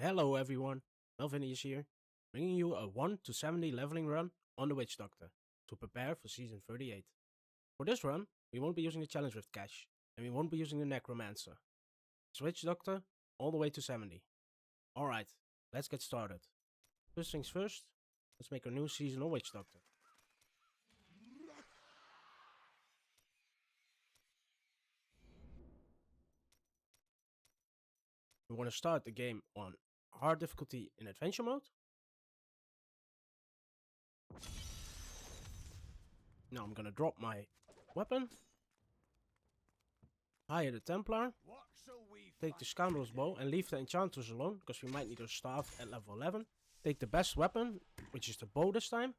Hello everyone, Melvin is here, bringing you a 1 to 70 leveling run on the Witch Doctor to prepare for Season 38. For this run, we won't be using the Challenge Rift Cache, and we won't be using the Necromancer. It's Witch Doctor all the way to 70. Alright, let's get started. First things first, let's make a new seasonal Witch Doctor. We want to start the game on hard difficulty in adventure mode. Now I'm gonna drop my weapon, hire the Templar, take the Scoundrel's Bow and leave the Enchantress alone, because we might need a staff at level 11. Take the best weapon, which is the bow this time.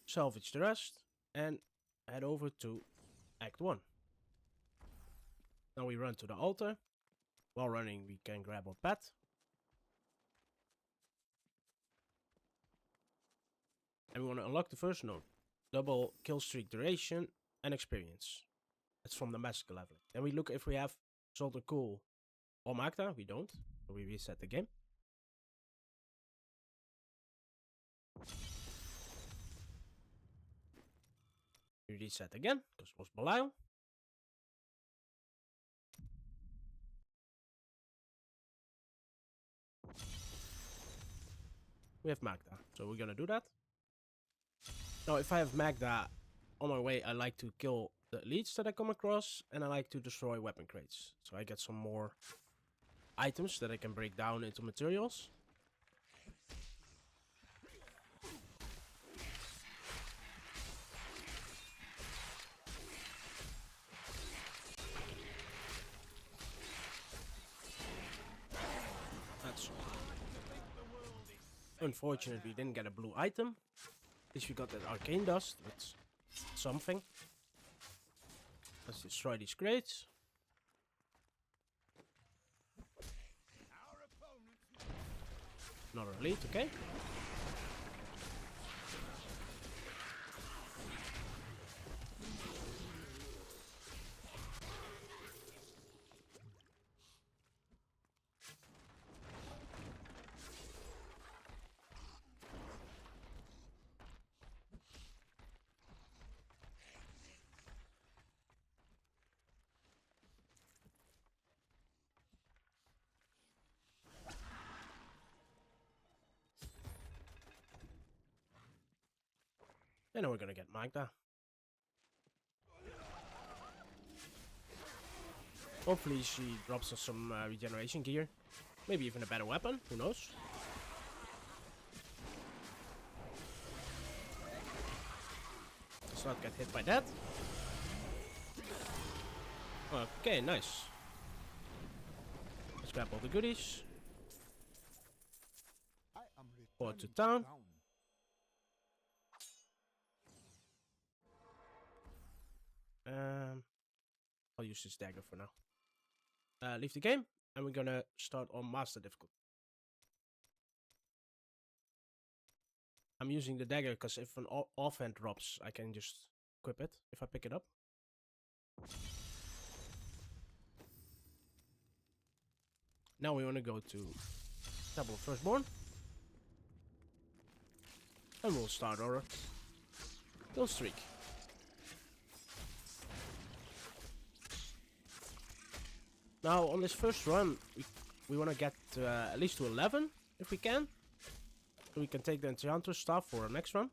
Salvage the rest, and head over to Act 1. Now we run to the altar. While running, we can grab our pet. And we want to unlock the first node. Double kill streak duration and experience. That's from the massacre level. Then we look if we have Salt and Cool or Magda. We don't. So we reset the game. We reset again, because it was Belial. We have Magda, so we're gonna do that. Now, if I have Magda on my way, I like to kill the elites that I come across, and I like to destroy weapon crates. So I get some more items that I can break down into materials. That's unfortunate we didn't get a blue item. At least we got that arcane dust. That's something. Let's destroy these crates. Another elite, okay. And then we're gonna get Magda. Hopefully she drops us some regeneration gear. Maybe even a better weapon, who knows? Let's not get hit by that. Okay, nice. Let's grab all the goodies. Forward to town. I'll use this dagger for now. Leave the game, and we're gonna start on master difficulty. I'm using the dagger because if an offhand drops, I can just equip it if I pick it up. Now we want to go to Temple of Firstborn. And we'll start our kill streak. Now, on this first run, we want to get at least to 11, if we can. So we can take the Enchantress staff for our next run.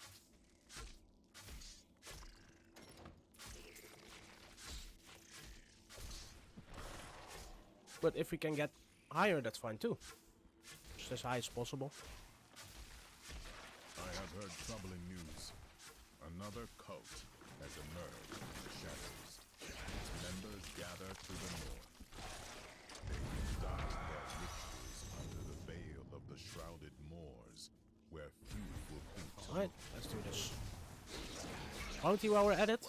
But if we can get higher, that's fine too. Just as high as possible. I have heard troubling news. Another cult has emerged from the shadows. Its members gather to the north. They conduct their rituals under the veil of the shrouded moors, where few will think to Alright, let's do this. Bounty while we're at it.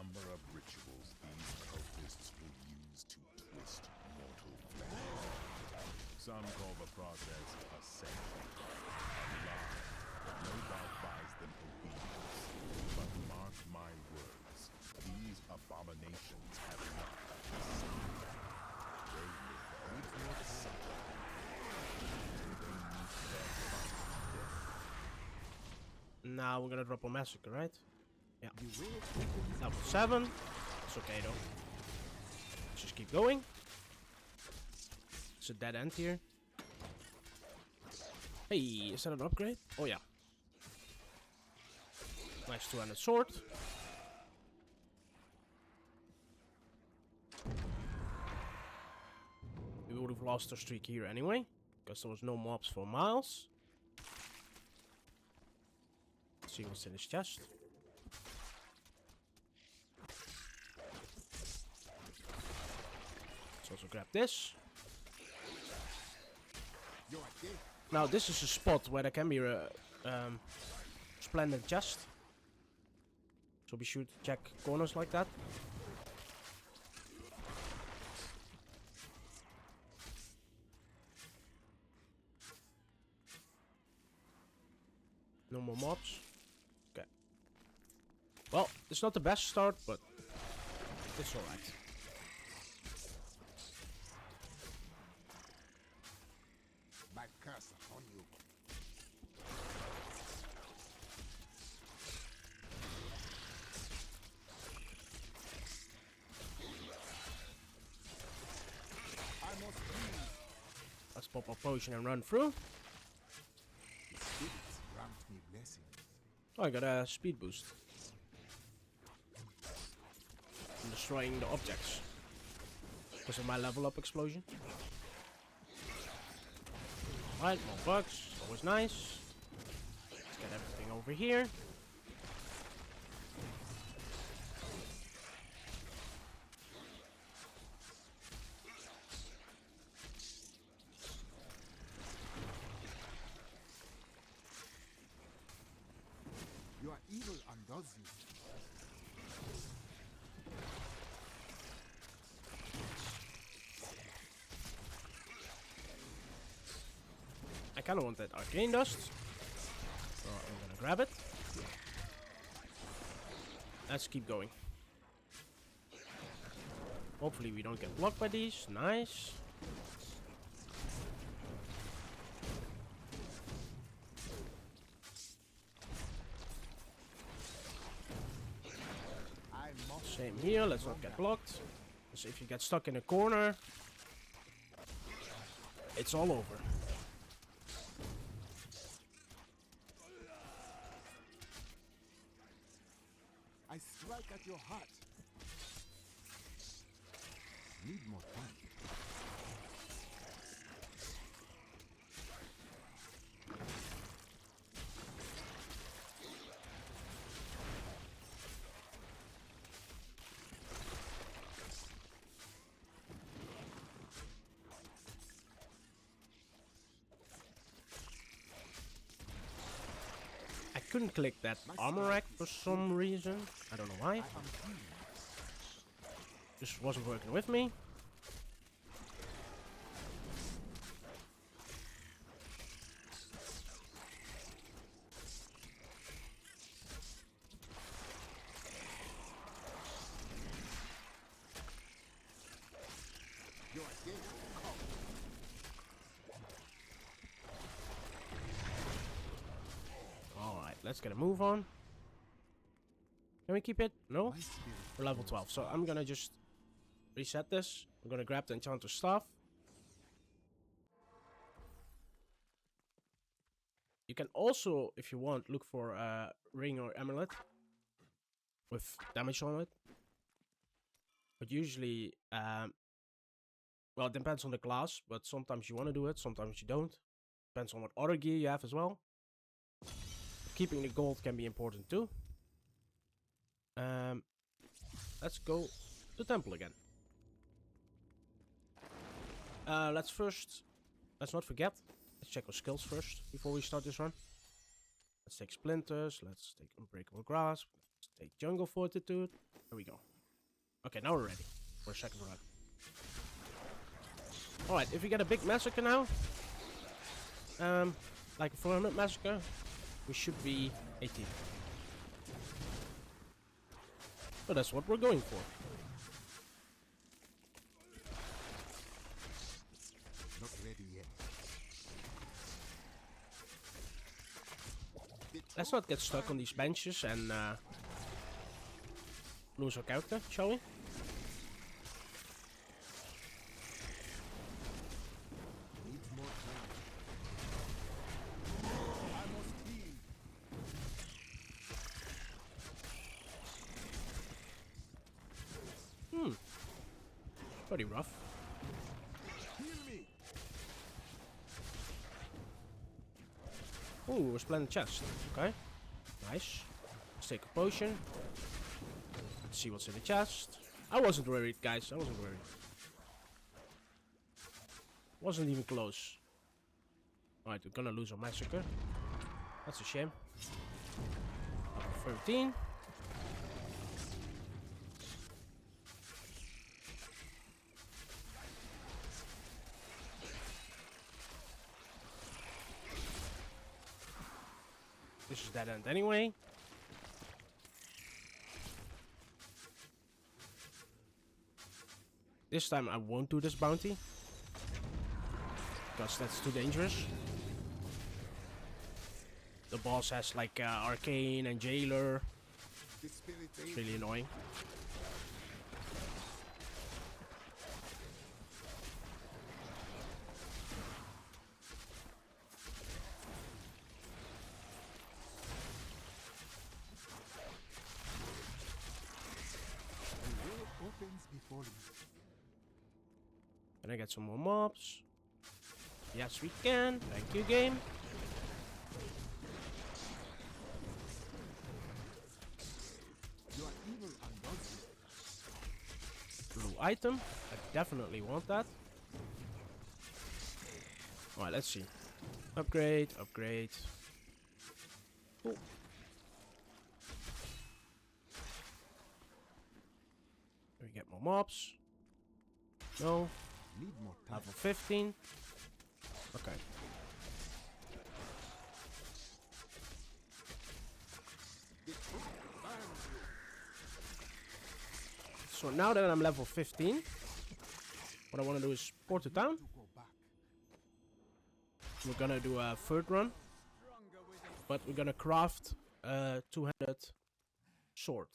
number of rituals these cultists will use to twist mortal flesh. Some call the process ascension. A lie that no doubt buys them obedience. But mark my words, these abominations have not ascended. They live for the suffer. They meet their final death. Now we're gonna drop a massacre, right? Yeah. Level 7. It's okay though. Let's just keep going. It's a dead end here. Hey, is that an upgrade? Oh yeah. Nice two-handed sword. We would have lost our streak here anyway, because there was no mobs for miles. Let's see what's in his chest. Let's also grab this. Now this is a spot where there can be a splendid chest. So be sure to check corners like that. No more mobs. Okay. Well, it's not the best start, but it's alright. My curse upon you. I must leave. Let's pop our potion and run through. Spirits grant me blessings. Oh, I got a speed boost. I'm destroying the objects because of my level up explosion. Alright, more bugs. Always nice. Let's get everything over here. Your evil undoes you. I kind of want that arcane dust. So I'm gonna grab it. Let's keep going. Hopefully we don't get blocked by these. Nice. I must Same here. Let's not get blocked. Because if you get stuck in a corner, it's all over. I strike at your heart. Need more time. I couldn't click that armor rack for some reason. I don't know why. I am healed. Just wasn't working with me. Your day will come. Alright, let's get a move on. Can we keep it? No? My spirit We're level 12, so I'm gonna just reset this. I'm gonna grab the enchanter staff. You can also, if you want, look for a ring or amulet with damage on it. But usually, well, it depends on the class, but sometimes you want to do it, sometimes you don't. Depends on what other gear you have as well. Keeping the gold can be important too. Let's go to the temple again. Let's not forget. Let's check our skills first before we start this run. Let's take splinters. Let's take unbreakable grasp. Let's take jungle fortitude. There we go. Okay, now we're ready for a second run. Alright, if we get a big massacre now, like a 400 massacre, we should be 18. So that's what we're going for. Not ready yet. Let's not get stuck on these benches and lose our character, shall we? Needs more time. I must heal. Pretty rough. Heal me. Ooh, splendid chest. Okay. Nice. Let's take a potion. Let's see what's in the chest. I wasn't worried, guys. I wasn't worried. Wasn't even close. Alright, we're gonna lose our massacre. That's a shame. 13. This is dead end anyway. This time I won't do this bounty, because that's too dangerous. The boss has like Arcane and Jailer. The spirit It's really annoying. The world opens before you. Can I get some more mobs? Yes, we can. Thank you, game. You are evil and godly. Blue item. I definitely want that. Alright, let's see. Upgrade, upgrade. Cool. Can we get more mobs? No. Need more time. Level 15. Okay. The truth binds you. So now that I'm level 15, what I want to do is port it down. To go back. We're gonna do a third run, but we're gonna craft a 200 sword.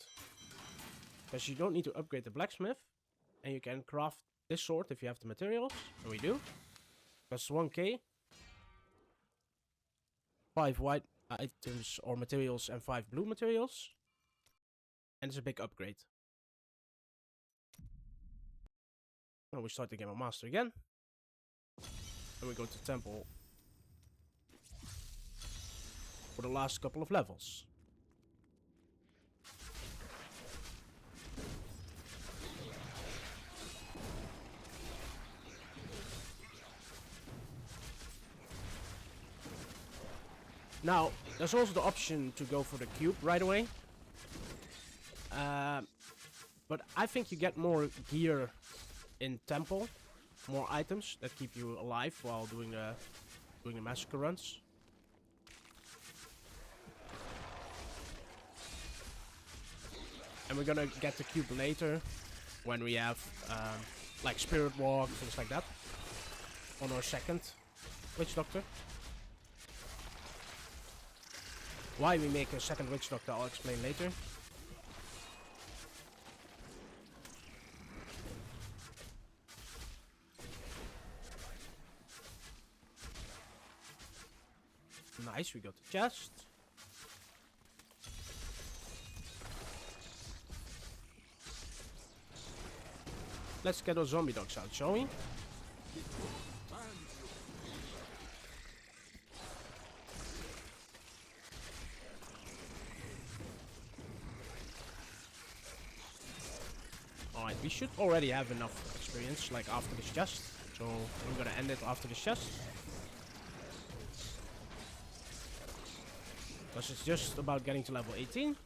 Because you don't need to upgrade the blacksmith, and you can craft this sword if you have the materials, and we do. Because 1k, 5 white items or materials and 5 blue materials, and it's a big upgrade. And we start the game on master again, and we go to temple for the last couple of levels. Now, there's also the option to go for the cube right away. But I think you get more gear in temple, more items that keep you alive while doing the massacre runs. And we're gonna get the cube later when we have like spirit walk, things like that, on our second witch doctor. Why we make a second witch doctor, I'll explain later. Nice, we got the chest. Let's get our zombie dogs out, shall we? Alright, we should already have enough experience, like after this chest. So we're gonna end it after this chest. Because it's just about getting to level 18.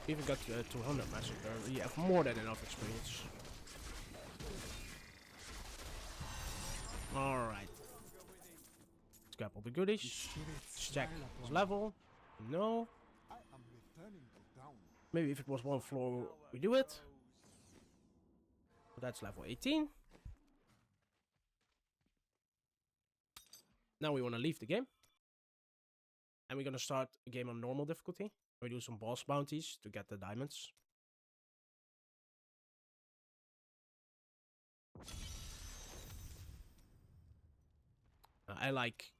We even got 200 massacre. We have more than enough experience. Alright. Let's grab all the goodies. Let's check his level. No. I am returning to town. Maybe if it was one floor, we do it. But that's level 18. Now we want to leave the game. And we're going to start a game on normal difficulty. We do some boss bounties to get the diamonds. I like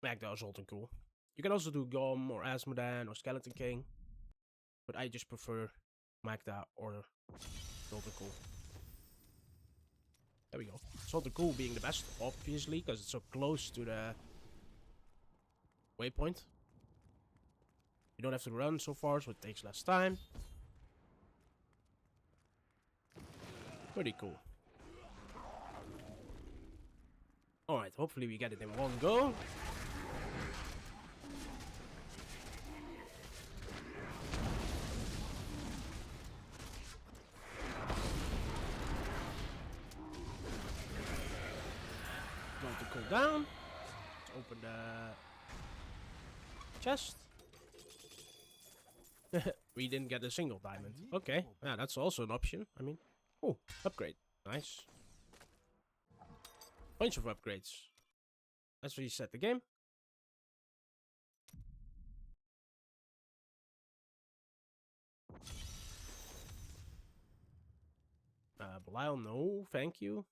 Magda or Zoltan Cool. You can also do Gom or Asmodan or Skeleton King. But I just prefer Magda or Zoltan Cool. There we go. Zoltan Cool being the best, obviously, because it's so close to the waypoint. You don't have to run so far, so it takes less time. Pretty cool. Alright, hopefully we get it in one go. Going to cool down. Let's open the chest. We didn't get a single diamond. Okay, yeah, that's also an option. I mean, oh, upgrade. Nice. Bunch of upgrades. Let's reset the game. Belial, no, thank you.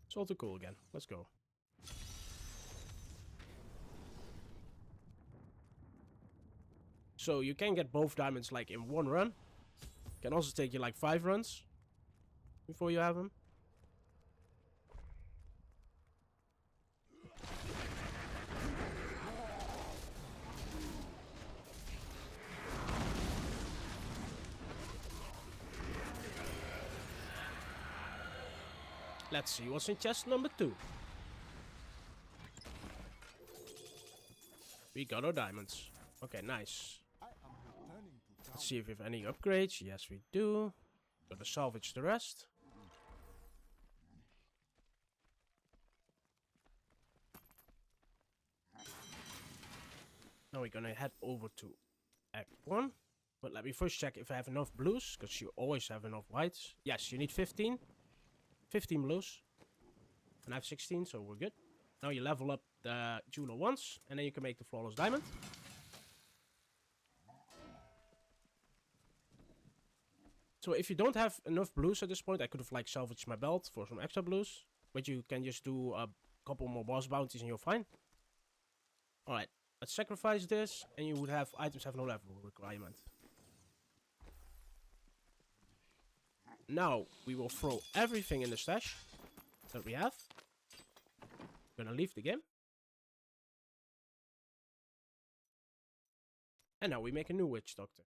It's all too cool again. Let's go. So you can get both diamonds like in one run. Can also take you like 5 runs before you have them. Let's see what's in chest number 2. We got our diamonds. Okay, nice. I am returning to town. Let's see if we have any upgrades. Yes, we do. Gotta salvage the rest. Now we're gonna head over to Act 1. But let me first check if I have enough blues, because you always have enough whites. Yes, you need 15. 15 blues. And I have 16, so we're good. Now you level up the jeweler once, and then you can make the flawless diamond. So if you don't have enough blues at this point, I could have like salvaged my belt for some extra blues. But you can just do a couple more boss bounties and you're fine. Alright, let's sacrifice this, and you would have items have no level requirement. Now we will throw everything in the stash that we have. We're gonna leave the game. And now we make a new witch doctor.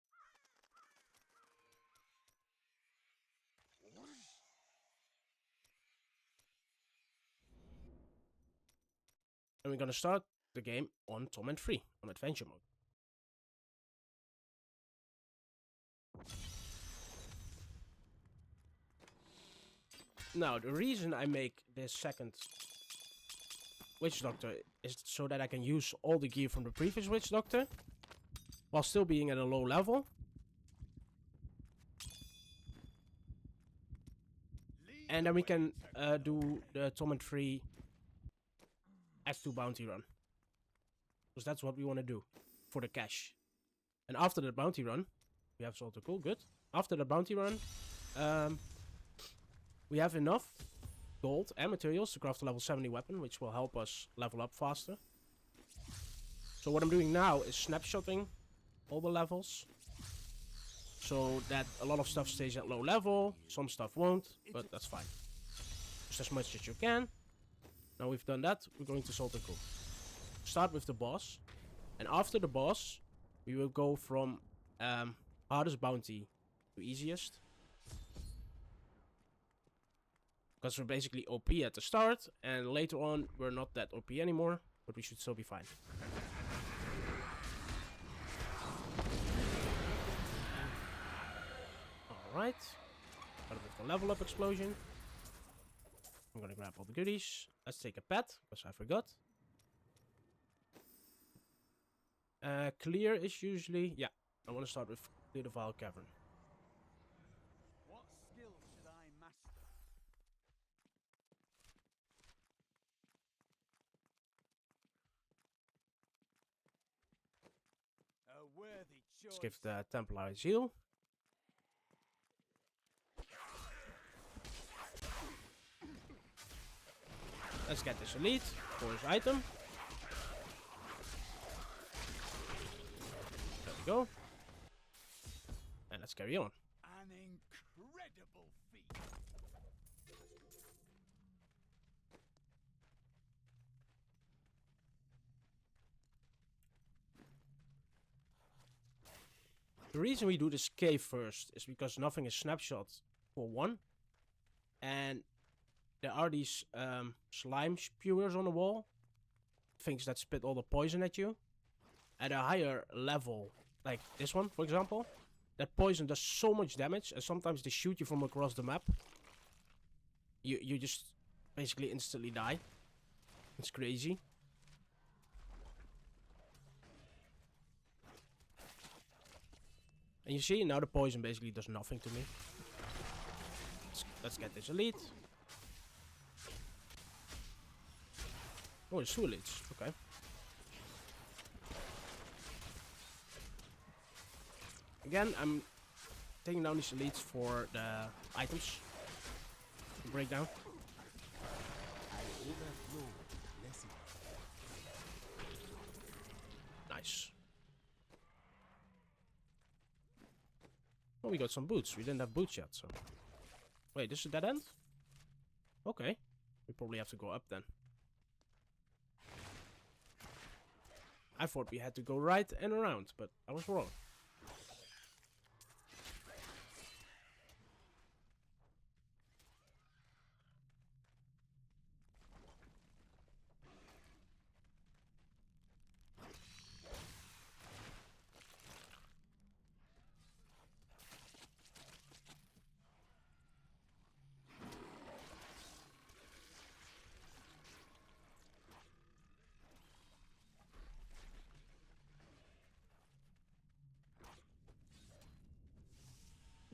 And we're gonna start the game on Torment 3, on adventure mode. Now, the reason I make this second Witch Doctor is so that I can use all the gear from the previous Witch Doctor while still being at a low level. And then we can do the Torment 3 Act 2 bounty run. Because that's what we want to do for the cash. And after the bounty run, we have Salter Cool, good. After the bounty run, we have enough gold and materials to craft a level 70 weapon, which will help us level up faster. So what I'm doing now is snapshotting all the levels, so that a lot of stuff stays at low level, some stuff won't, but that's fine. Just as much as you can. Now we've done that, we're going to Salter Cool. Start with the boss, and after the boss, we will go from hardest bounty to easiest. Because we're basically OP at the start, and later on we're not that OP anymore, but we should still be fine. Alright. Got a bit of a level up explosion. I'm gonna grab all the goodies. Let's take a pet, because I forgot. Clear is usually... Yeah, I want to start with Clear the Vile Cavern. What skill should I master? A worthy choice. Let's give the Templar his heal. Let's get this elite for his item. There we go. And let's carry on. An incredible feat. The reason we do this cave first is because nothing is snapshot for one. And there are these slime spewers on the wall. Things that spit all the poison at you. At a higher level, like this one, for example, that poison does so much damage, and sometimes they shoot you from across the map. You just basically instantly die. It's crazy. And you see, now the poison basically does nothing to me. Let's get this elite. Oh, it's two elites. Okay. Again, I'm taking down these elites for the items. Breakdown. I overflow blessing. Nice. Oh, we got some boots. We didn't have boots yet, so... Wait, this is a dead end? Okay. We probably have to go up then. I thought we had to go right and around, but I was wrong.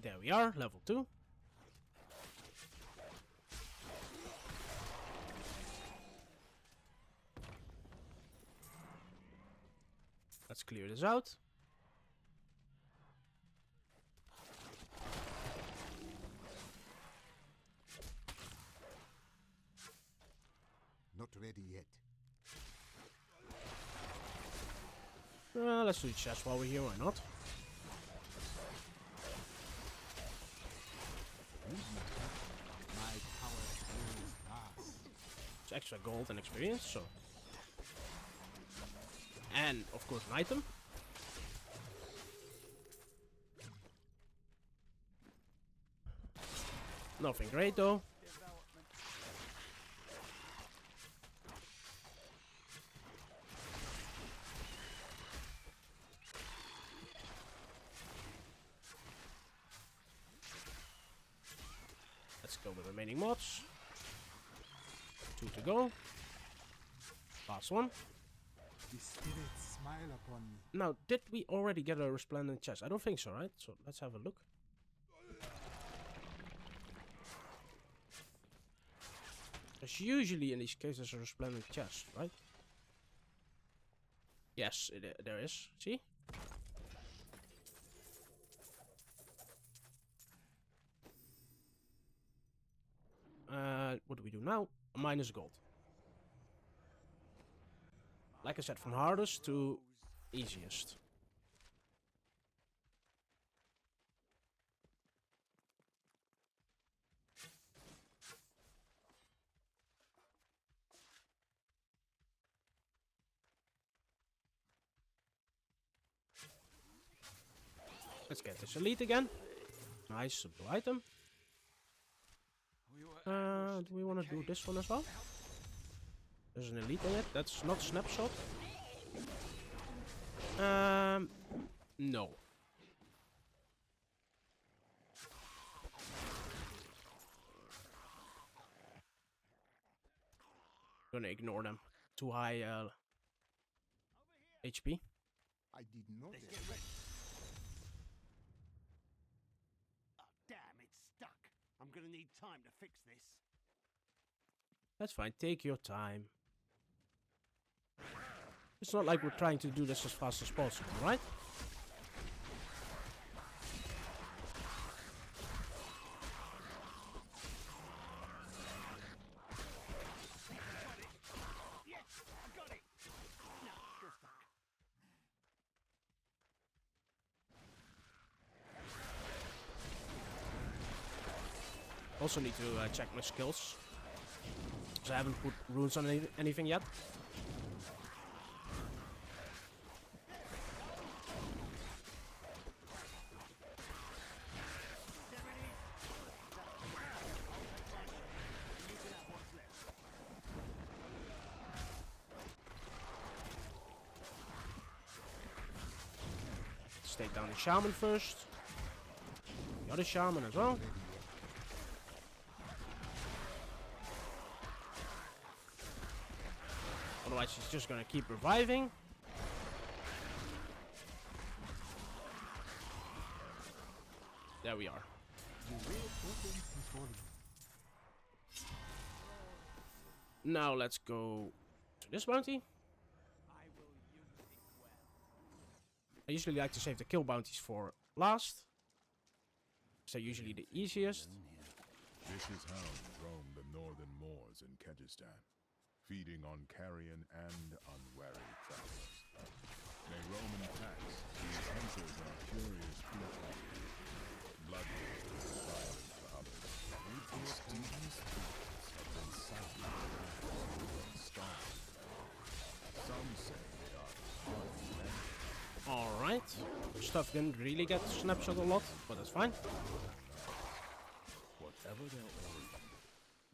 There we are, level 2. Let's clear this out. Not ready yet. Let's do the chest while we're here, why not? My power is vast. It's extra gold and experience, so... And, of course, an item. Nothing great, though. Let's go with the remaining mobs. 2 to go. Last one. The spirits smile upon me. Now, did we already get a resplendent chest? I don't think so, right? So let's have a look. There's usually in these cases a resplendent chest, right? Yes, there is. See? What do we do now? Minus gold. Like I said, from hardest to easiest. Let's get this elite again. Nice, simple item. Do we want to do this one as well? There's an elite in it. That's not snapshot. No. Gonna ignore them. Too high HP. I did not Let's get expect. ready. Oh, damn, it's stuck. I'm gonna need time to fix this. That's fine. Take your time. It's not like we're trying to do this as fast as possible, right? Yes, I got it. No, still stuck. Also need to check my skills. Because I haven't put runes on anything yet. There it is. You can have what's left. Let's take down the shaman first. The other shaman as well. Otherwise he's just gonna keep reviving. There we are. You will open before you. Now let's go to this bounty. I will use it well. I usually like to save the kill bounties for last. They're usually the easiest. Vicious hounds roam the northern moors in Kyrgyzstan, feeding on carrion and unwary travelers. They roam in packs. These hunters are curious people, bloodthirsty and violent to others. Mysterious creatures have been silent and starved. Some say they are hardy men. Alright. Stuff didn't really get snapshot a lot, but that's fine. Whatever their origin,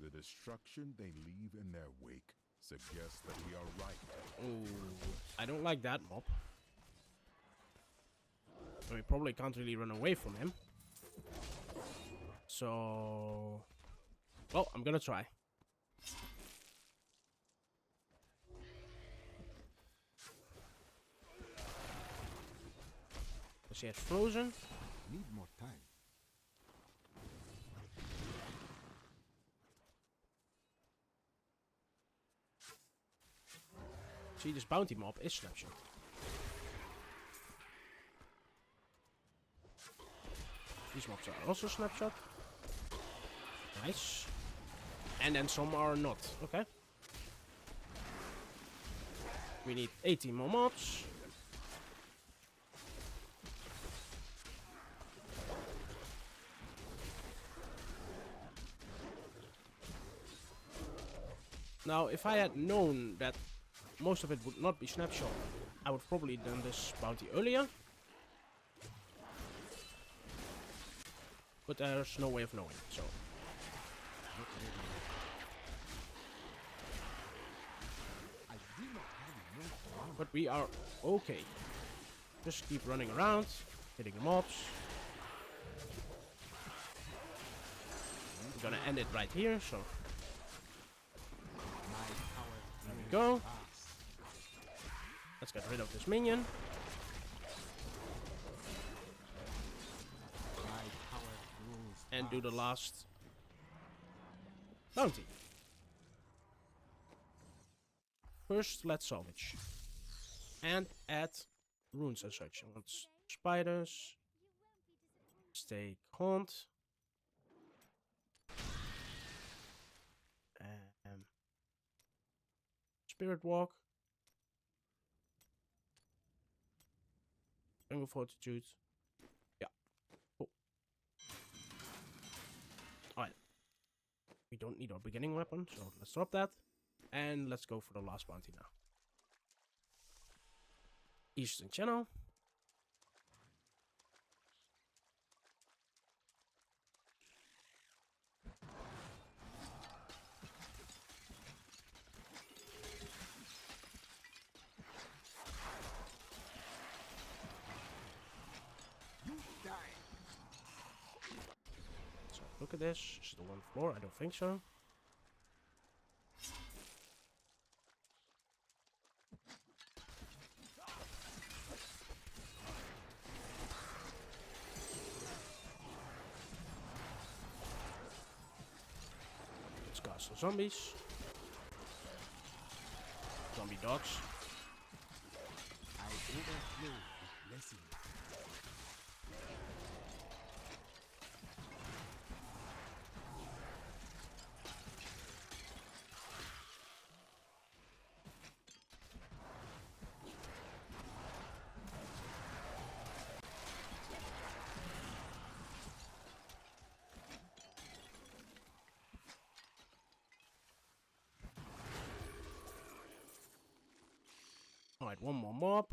the destruction they leave in their wake suggests that we are right. Ooh, I don't like that mob. So we probably can't really run away from him. So... well, I'm gonna try. He has frozen. Need more time. See, this bounty mob is snapshot. These mobs are also snapshot. Nice. And then some are not. Okay. We need 18 more mobs. Now, if I had known that most of it would not be snapshot, I would probably done this bounty earlier. But there's no way of knowing, so... I do not have enough time. but we are okay. Just keep running around, hitting the mobs. We're gonna end it right here, so... My power there we go. pass. Let's get rid of this minion. My power rules And do the pass. last bounty. First, let's salvage. And add runes and such. I want spiders. Stay haunt. Spirit walk. Jungle fortitude. Yeah. Cool. Alright. We don't need our beginning weapon, so let's drop that. And let's go for the last bounty now. Eastern Channel. at this. Is it the one floor? I don't think so. Let's cast some zombies. Zombie dogs. I overflow with blessings. Alright, one more mob.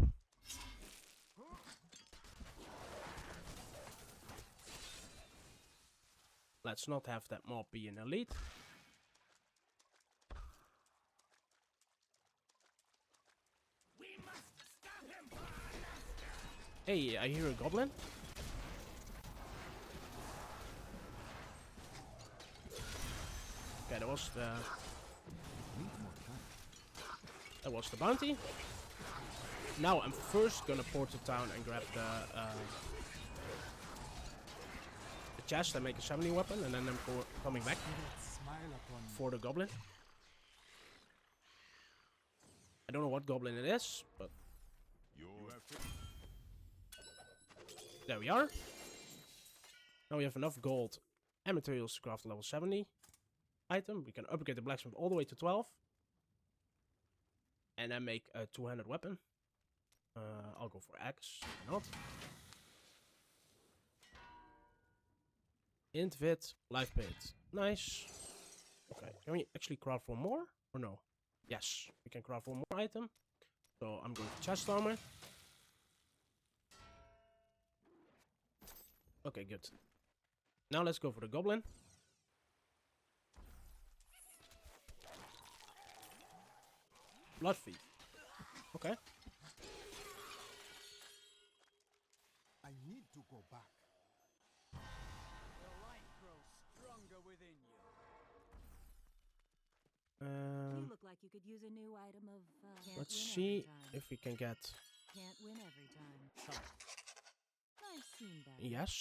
Let's not have that mob be an elite. Hey, I hear a goblin. Okay, that was the bounty. Now I'm first gonna port to town and grab the chest and make a summoning weapon, and then I'm coming back for the goblin. I don't know what goblin it is, but there we are. Now we have enough gold and materials to craft a level 70 item. We can upgrade the blacksmith all the way to 12. And then make a two-handed weapon. I'll go for axe. Why not? Int vid, life paid. Nice. Okay, can we actually craft one more? Or no? Yes, we can craft one more item. So I'm going for chest armor. Okay, good. Now let's go for the goblin. Blood feed. Okay. I need to go back. The light grows stronger within you. You look like you could use a new item of. Can't Let's win see every time. if we can get. Can't win every time. I've seen that. Yes.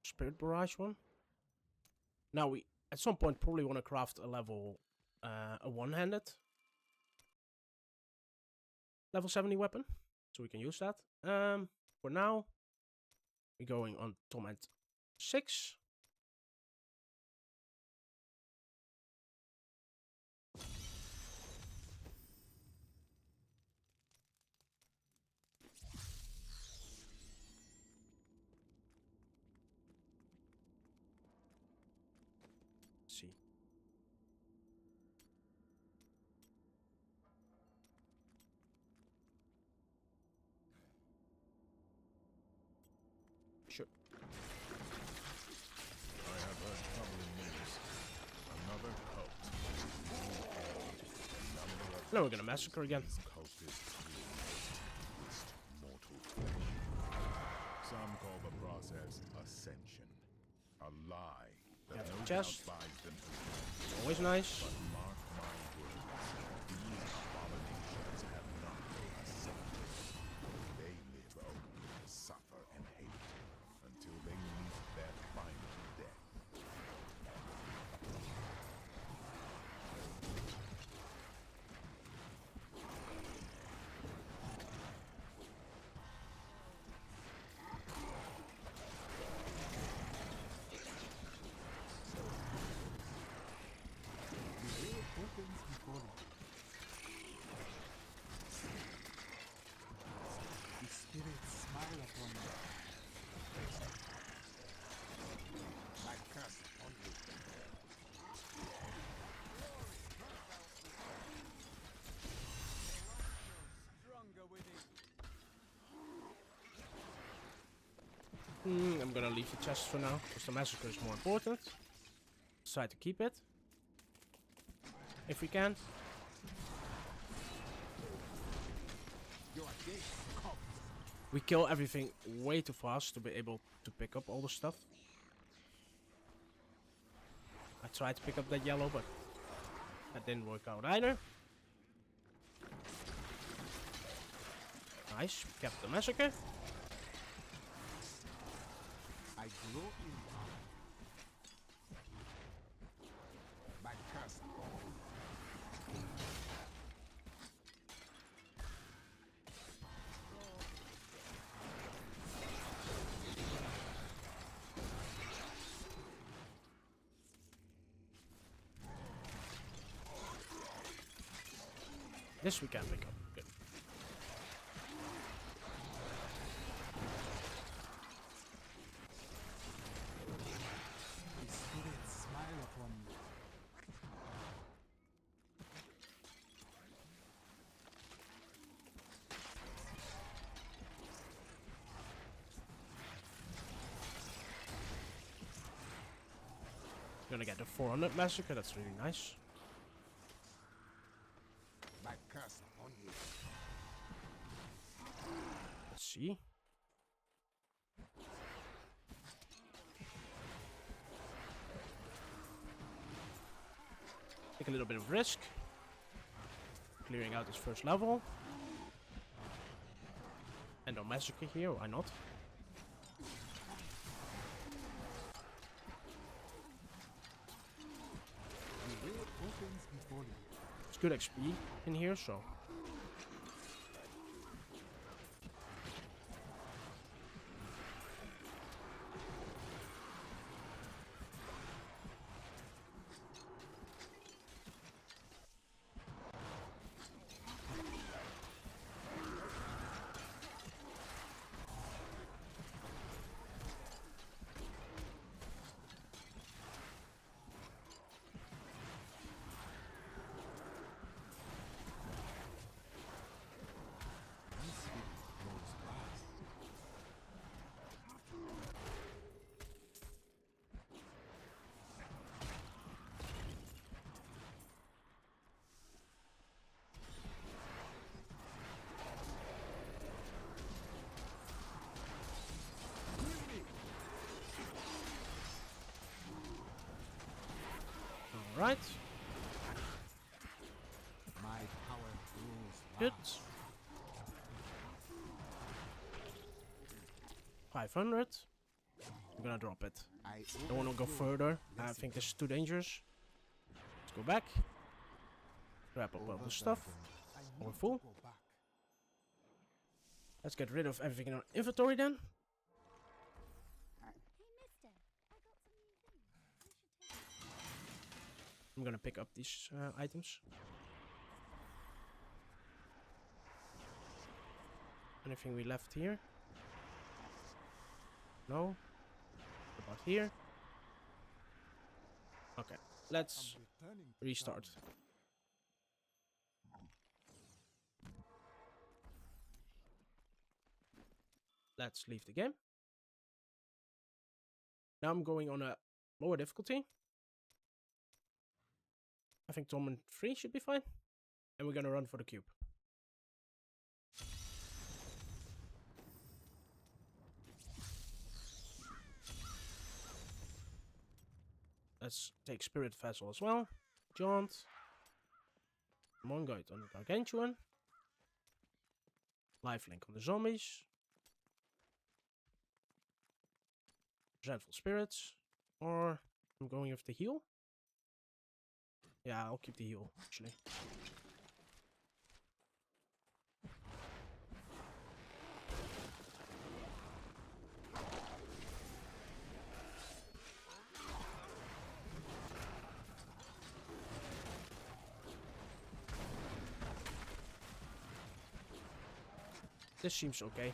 Spirit barrage one. Now we at some point probably want to craft a level a one-handed level 70 weapon. So we can use that. For now, we're going on Torment 6. See. Sure. I have heard troubling news. Another cult. Now we're gonna massacre again. These cultists waste mortal flesh. Some call the process ascension. A lie that Yeah, no doubt chest. buys them to It's always nice. but mark my words, these abominations have not ascended. They live only to suffer and hate until they meet their final death. The way opens before you. The spirits smile upon you. My curse upon you. Stronger within. I'm gonna leave the chest for now, because the massacre is more important. Decide to keep it. If we can. Your day comes. We kill everything way too fast to be able to pick up all the stuff. I tried to pick up that yellow, but that didn't work out either. Nice, kept the massacre. I grow in power. My curse. This we can pick up. Good. The spirits smile upon me. Gonna get the 400 massacre, that's really nice. My curse upon you. Let's see. Take a little bit of risk. Clearing out this first level. And no massacre here, why not? The way opens before you. It's good XP in here, so. My spirit grows fast. Alright, My power grows good. fast. 500. I'm gonna drop it. I Don't wanna go overflow. further. I Blessings. think this is too dangerous. Let's go back. Grab up all the stuff. I need We're to full. go back. Let's get rid of everything in our inventory then. Hey, mister. I got some new things. You should take it. I'm gonna pick up these items. Anything we left here? No? What about here? Okay, let's I'm returning to restart. town. Let's leave the game. Now I'm going on a lower difficulty. I think Torment 3 should be fine. And we're gonna run for the cube. Let's take Spirit Vessel as well. Jaunt. Mongite on the Gargantuan. Lifelink on the zombies. Resentful Spirits. Or I'm going with the heal. Yeah, I'll keep the heal, actually. This seems okay.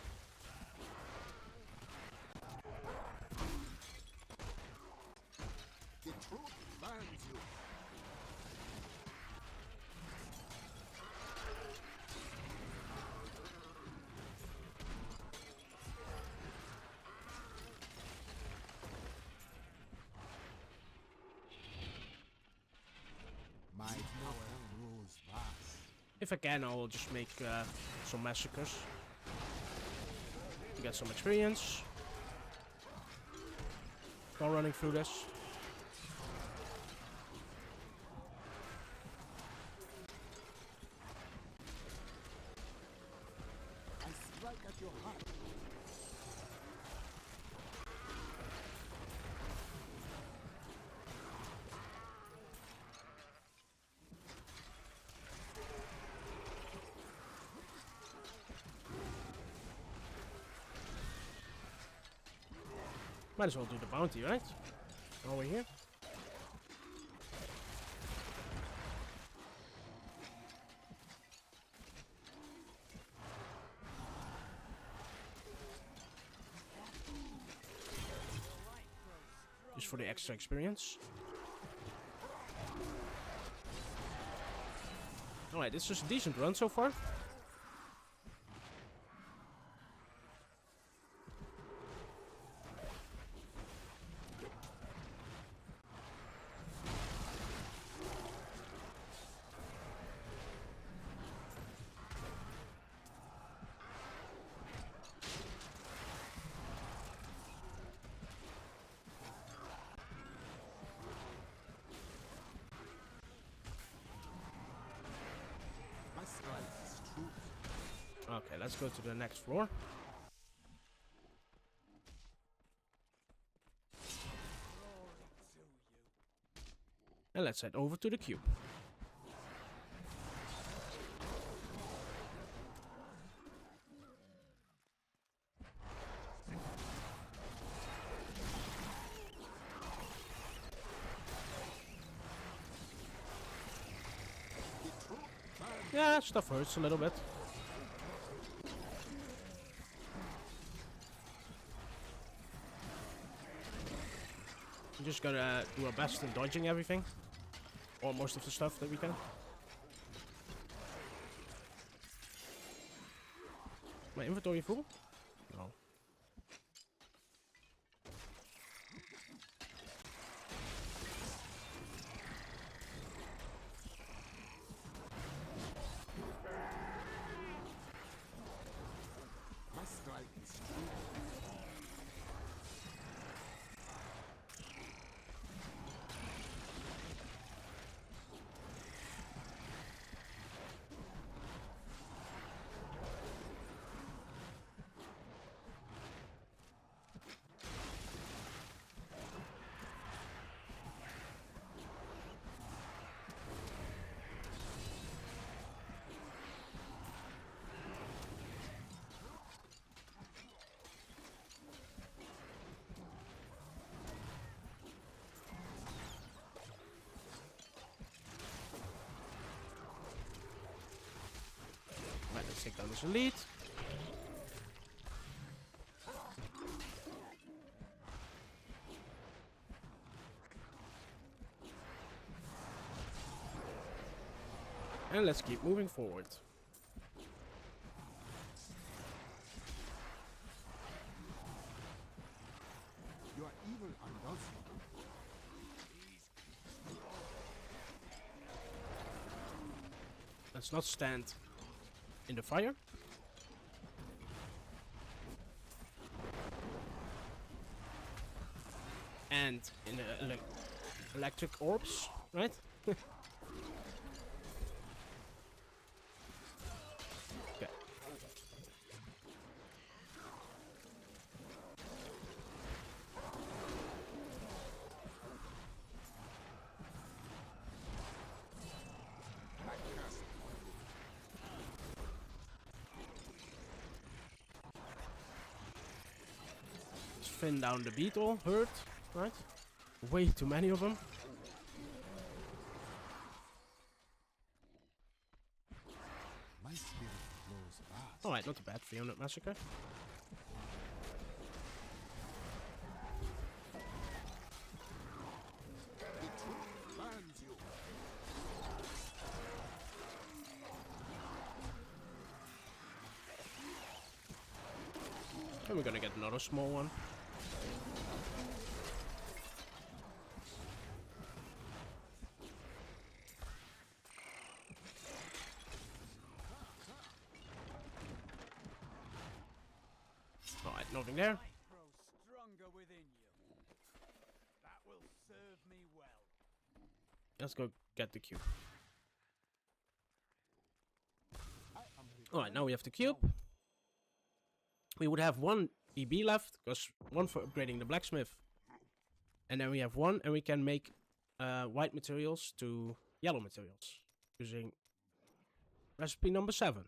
The truth binds you. My power grows vast. If I can, I'll just make some massacres. To get some experience. While running through this. your heart. Might as well do the bounty, right? While we're here. Just for the extra experience. Alright, this is a decent run so far. My strength is truth. Okay, let's go to the next floor. And let's head over to the cube. Yeah, stuff hurts a little bit. We just gotta do our best in dodging everything. Or most of the stuff that we can. My inventory full? No. My strike is truth. Right, let's take down this elite. And let's keep moving forward. Your evil undoes you. Let's not stand in the fire. And in the electric orbs, right? Okay. Let's thin down the beetle herd, right? Way too many of them. My spirit flows fast. Alright, not too bad. 300 massacre. The truth burns you. And we're gonna get another small one. Alright, nothing there. Might grow stronger within you. That will serve me well. Let's go get the cube. I am the Alright, now we have the cube. we would have 1 EB left, because 1 for upgrading the blacksmith. And then we have 1, and we can make white materials to yellow materials using recipe number 7.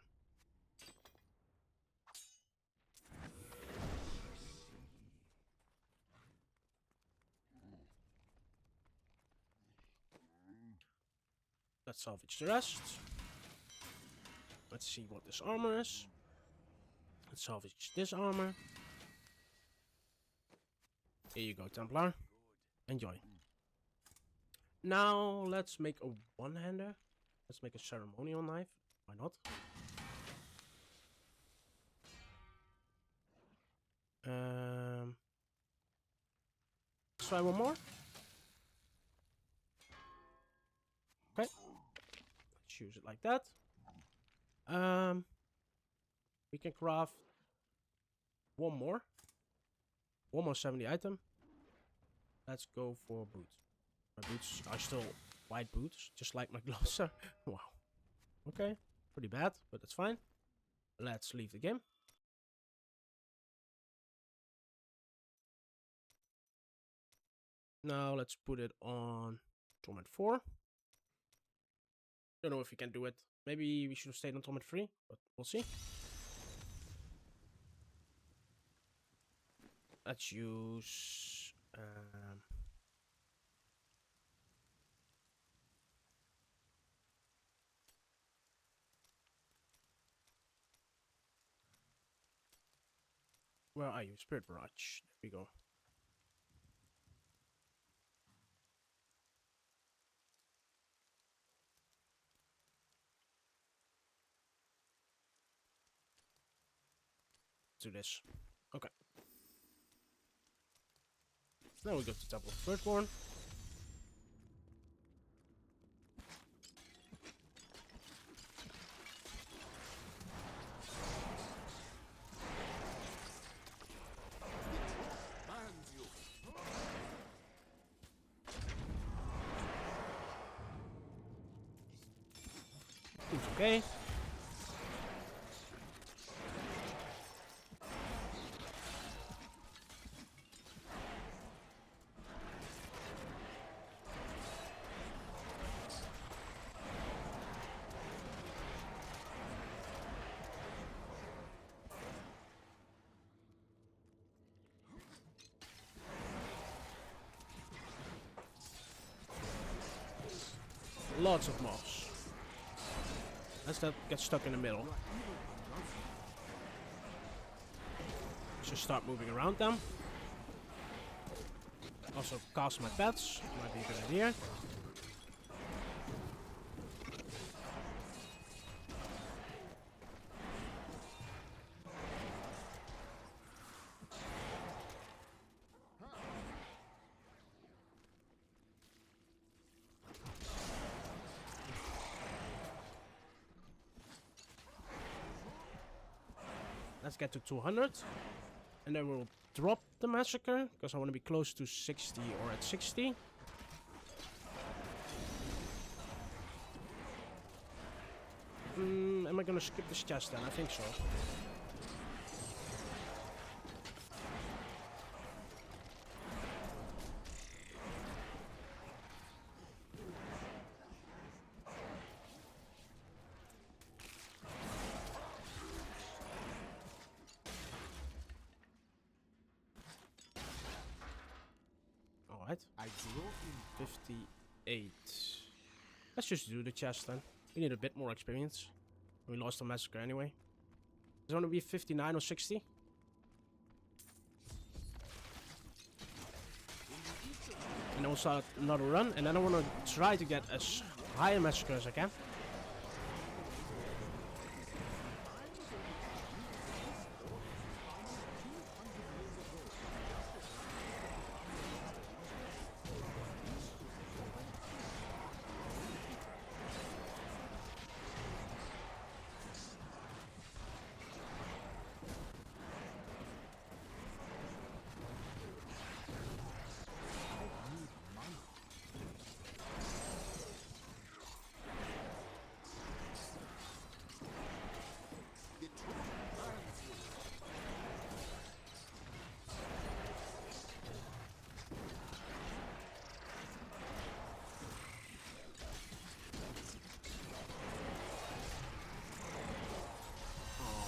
Let's salvage the rest. Let's see what this armor is. Let's salvage this armor. Here you go, Templar. Enjoy. Now let's make a one-hander. Let's make a ceremonial knife. Why not? Let's try one more. Okay. Let's use it like that. We can craft one more 70 item. Let's go for boots. My boots are still white boots, just like my gloves are. Wow. Okay, pretty bad, but that's fine. Let's leave the game. Now let's put it on Torment 4. Don't know if we can do it. Maybe we should have stayed on Torment 3, but we'll see. Let's use... where are you? Spirit Barrage. There we go. Do this. Okay. Now we go to Temple of Firstborn. Seems okay. Lots of mobs. Let's not get stuck in the middle. Just start moving around them. Also cast my pets. Might be a good idea. Let's get to 200. And then we'll drop the massacre, because I want to be close to 60 or at 60. Am I gonna skip this chest then? I think so. Alright. I grew in 58. Let's just do the chest then. We need a bit more experience. We lost the massacre anyway. Does it want to be 59 or 60? And then we'll start another run. And then I want to try to get as high a massacre as I can.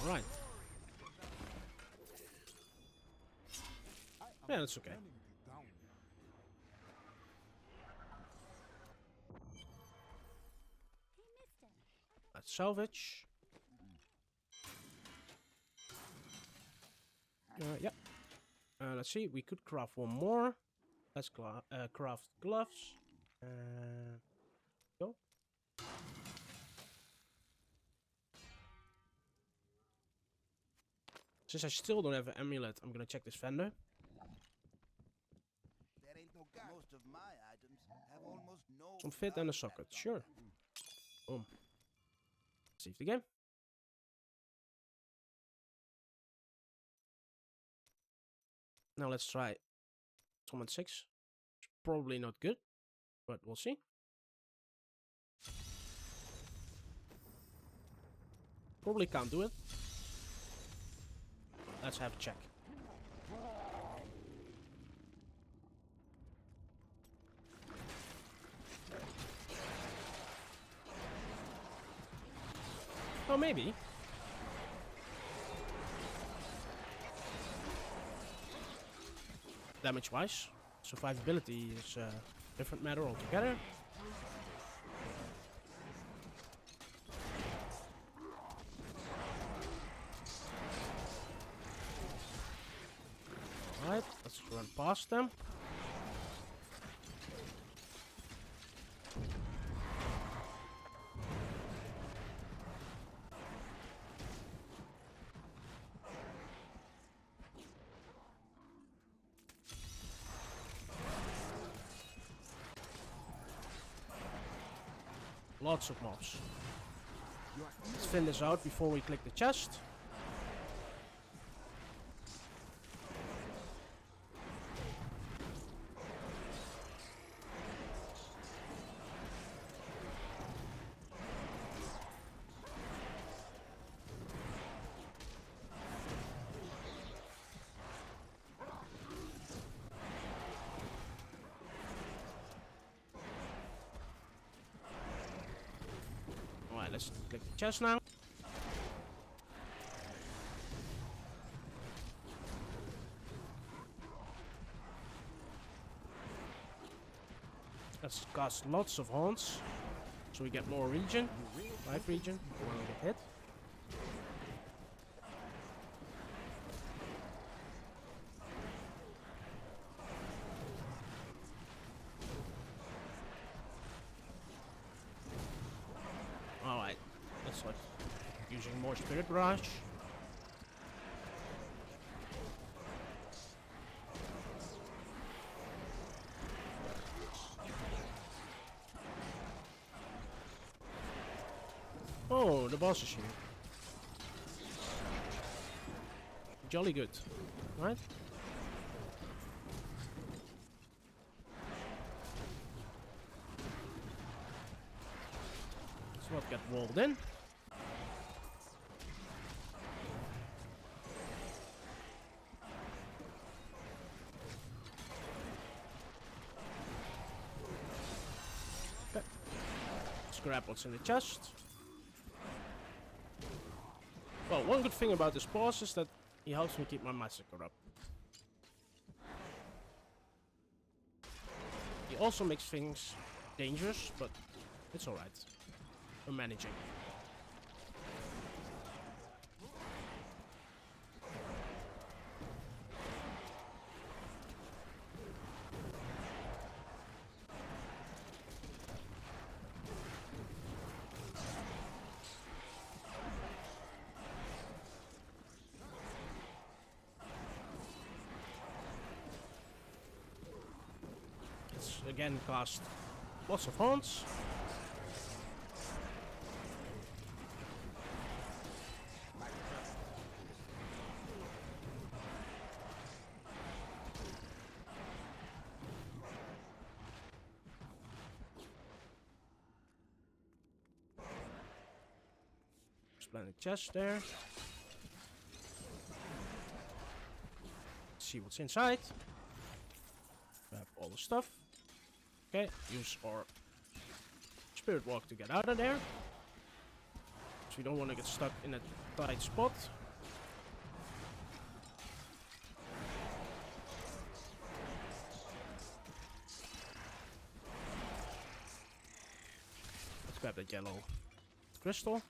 Alright. Yeah, that's okay. Planning to down you. Hey, mister. Let's salvage. Yeah. Let's see. We could craft one more. Let's craft gloves. Go. Since I still don't have an amulet, I'm gonna check this vendor. There ain't no guard. Most of my items have almost no Some fit and a value socket. left on Sure. them. Boom. Save the game. Now let's try Summon 6. It's probably not good, but we'll see. Probably can't do it. Let's have a check. Oh, maybe. Damage-wise, survivability is a different matter altogether. Alright, let's run past them. Lots of mobs. Let's thin this out before we click the chest. Alright, let's click the chest now. Let's cast lots of haunts, so we get more regen. Life regen, when we get hit. Alright, let's start using more Spirit Rush. Oh, the boss is here. Jolly good, right? Let's not get walled in. Okay. Let's grab what's in the chest. Well, one good thing about this boss is that he helps me keep my massacre up. He also makes things dangerous, but it's alright. We're managing. Let's again cast lots of haunts. Splendid chest there. Let's see what's inside. We have all the stuff. Okay, use our Spirit Walk to get out of there. So we don't want to get stuck in a tight spot. that yellow crystal.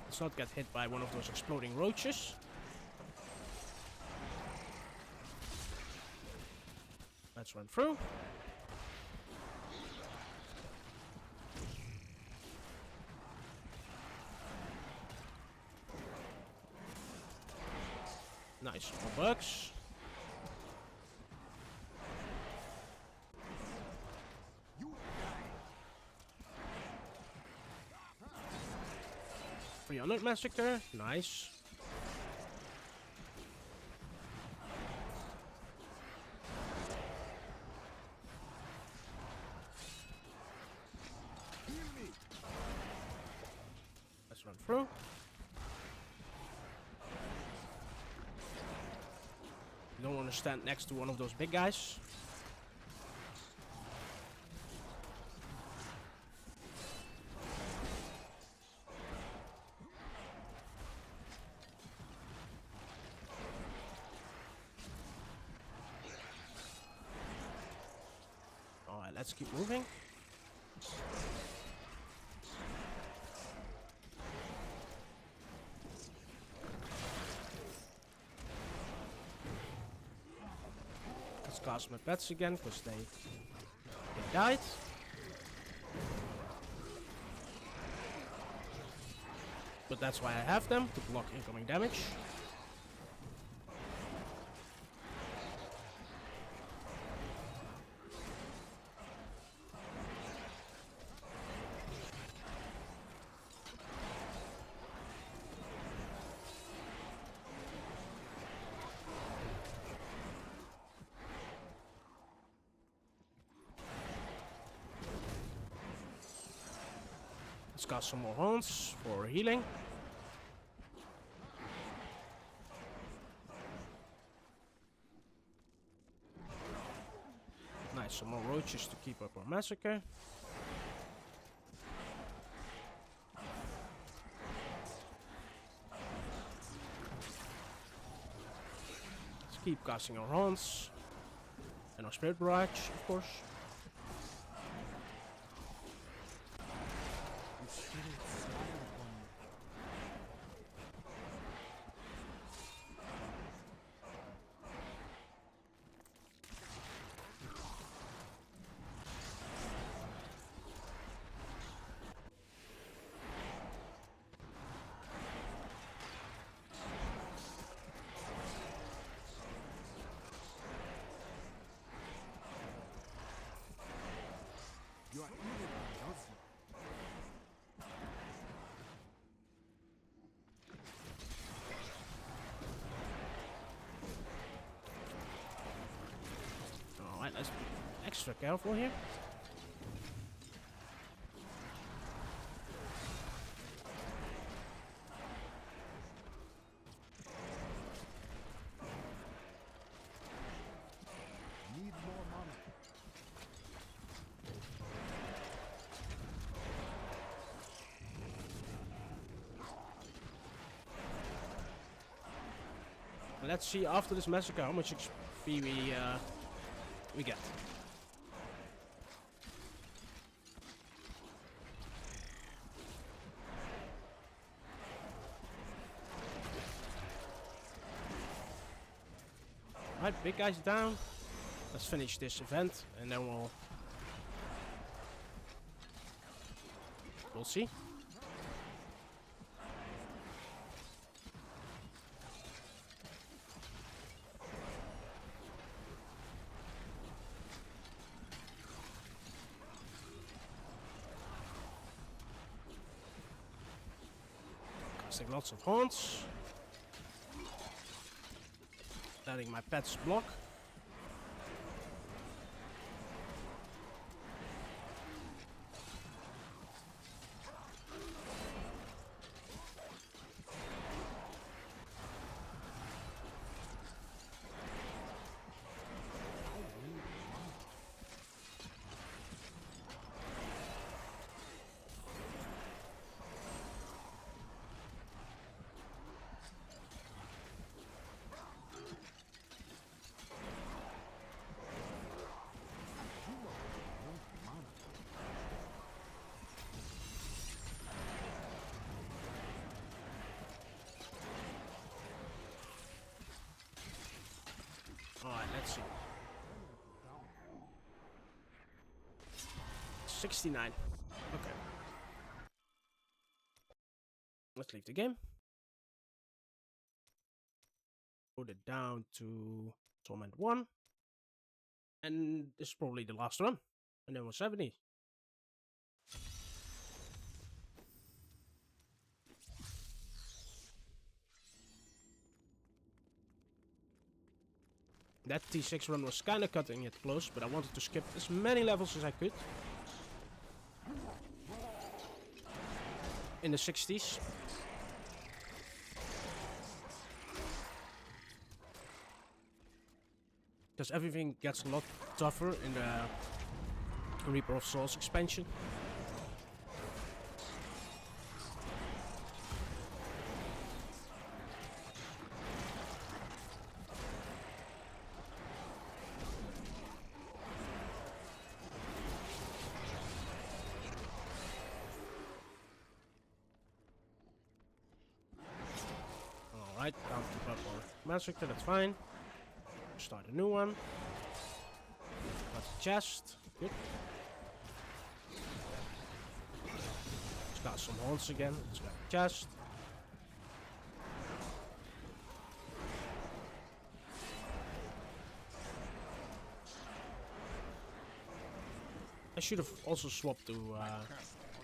Let's not get hit by one of those exploding roaches. Let's run through. Nice, more bugs. $300 massacre, nice. Let's run through. You don't want to stand next to one of those big guys. Alright, let's keep moving. Let's cast my pets again, because they died. But that's why I have them, to block incoming damage. Let's got some more horns for healing. Nice, some more roaches to keep up our massacre. Let's keep casting our horns. And our spirit barrage, of course. You are evil undoes you. Alright, let's be extra careful here. Need more money. Let's see after this massacre how much XP we get. Alright, big guys down. Let's finish this event and then we'll see. Casting lots of haunts. Letting my pets block. Let's see. 69. Okay. Let's leave the game. Put it down to Torment 1. And this is probably the last run. And then we're 70. That T6 run was kinda cutting it close, but I wanted to skip as many levels as I could. In the 60s. Because everything gets a lot tougher in the Reaper of Souls expansion. Alright, down to Bloodborne Massacre, that's fine. Start a new one. Got the chest. Good. It's got some horns again. It's got the chest. I should have also swapped to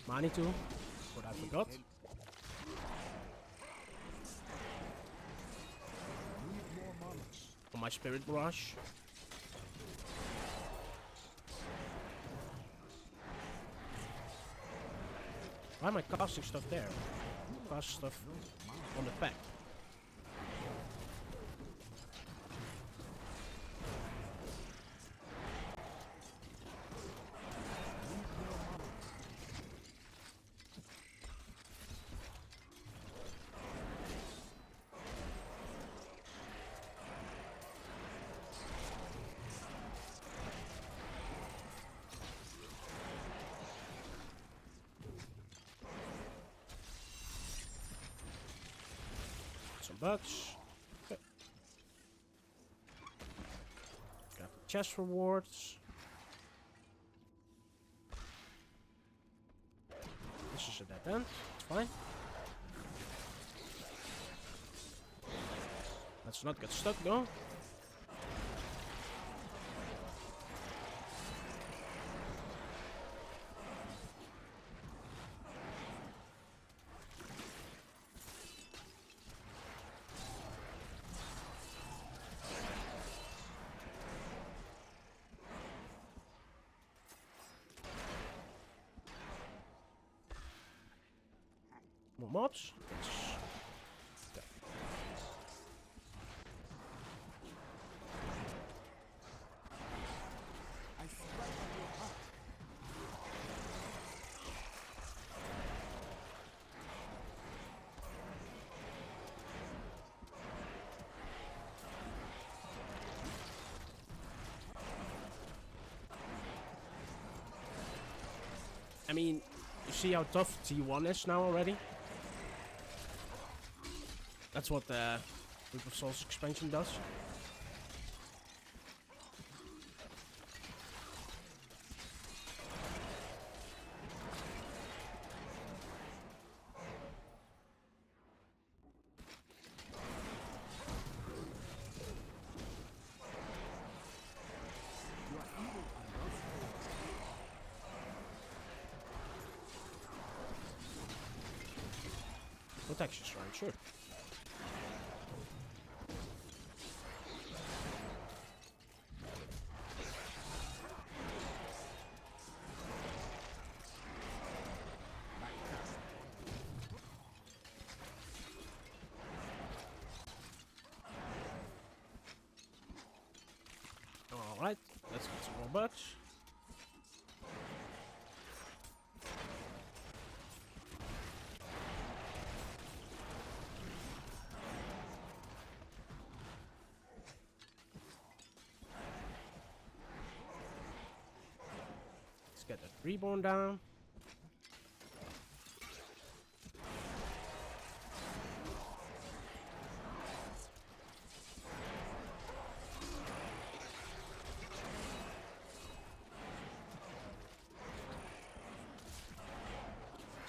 Manitou, but I forgot. For my Spirit Barrage. Why am I casting stuff there? Cast stuff on the back. Some bucks. Okay. Got the chest rewards. This is a dead end. It's fine. Let's not get stuck though. More mobs. Okay. I strike at your heart. I mean, you see how tough T1 is now already? That's what the Reaper of Souls expansion does. Protection Shrine, sure. Alright, let's get some more bucks. Let's get that reborn down.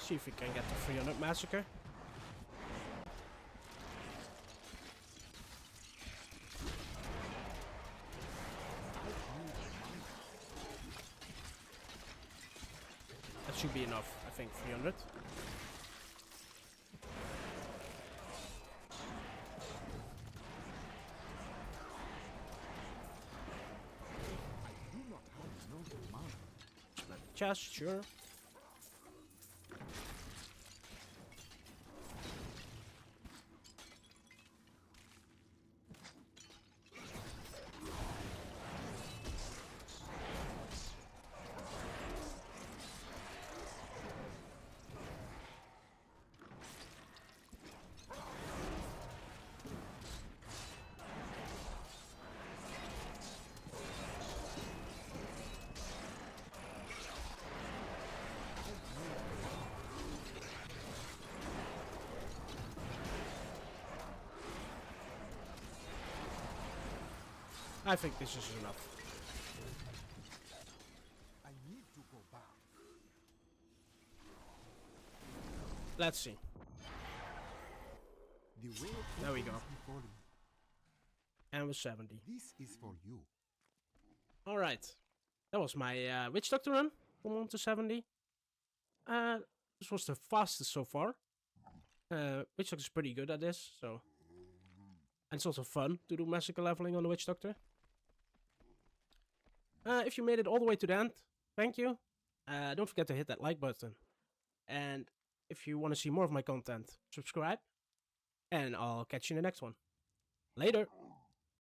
See if we can get the 300 massacre. That should be enough, I think, 300. Do not have enough mana. Smack the chest, sure. I think this is enough. I need to go back. Let's see. The way There we go. opens before you. And with 70. This is for you. Alright. That was my Witch Doctor run from 1 to 70. This was the fastest so far. Witch Doctor is pretty good at this, so. And it's also fun to do massacre leveling on the Witch Doctor. If you made it all the way to the end, thank you. Don't forget to hit that like button. And if you want to see more of my content, subscribe. And I'll catch you in the next one. Later.